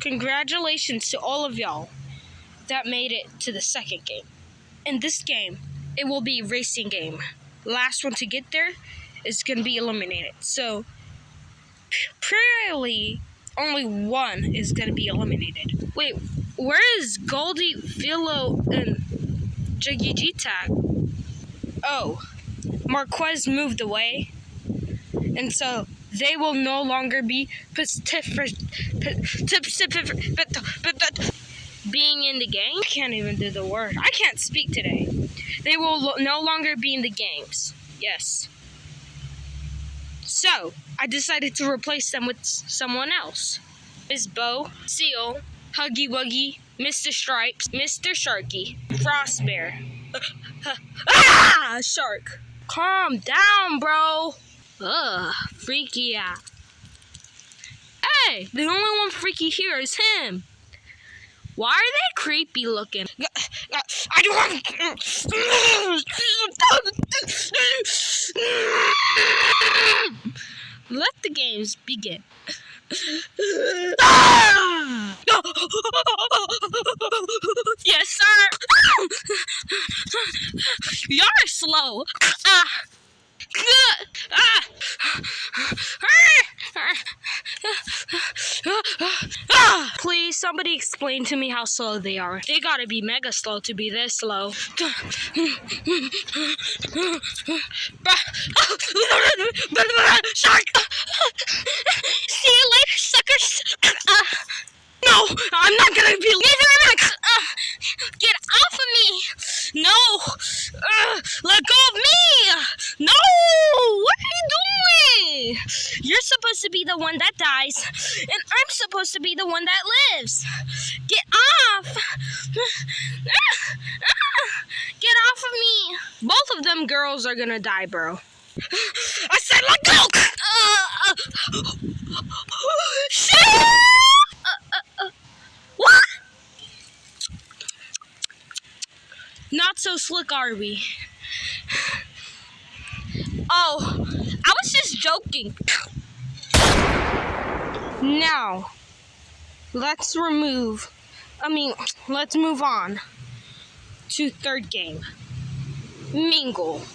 Congratulations to all of y'all that made it to the second game. In this game, it will be a racing game. Last one to get there is going to be eliminated. So, probably only one is going to be eliminated. Wait, where is Goldie, Philo, and Jiggy G-Tag? Oh, Marquez moved away. And so, they will no longer be being in the game. I can't even do the word. I can't speak today. They will no longer be in the games. Yes. So, I decided to replace them with someone else. Miss Bo, Seal, Huggy Wuggy, Mr. Stripes, Mr. Sharky, Frostbear. Shark. Calm down, bro. Ugh, freaky out. Hey, the only one freaky here is him. Why are they creepy looking? I don't want. Let the games begin. Yes, sir. You're slow. Please, somebody explain to me how slow they are. They gotta be mega slow to be this slow. See you later, suckers. No, I'm not gonna be leaving. Get off of me. No. Let go of me. No. What are you doing? You're supposed to be the one that dies, and I'm supposed to be the one that lives. Get off. Get off of me. Both of them girls are gonna die, bro. I said let go. Shit. What? Not so slick, are we? Oh, I was just joking. Now, let's move on to third game. Mingle.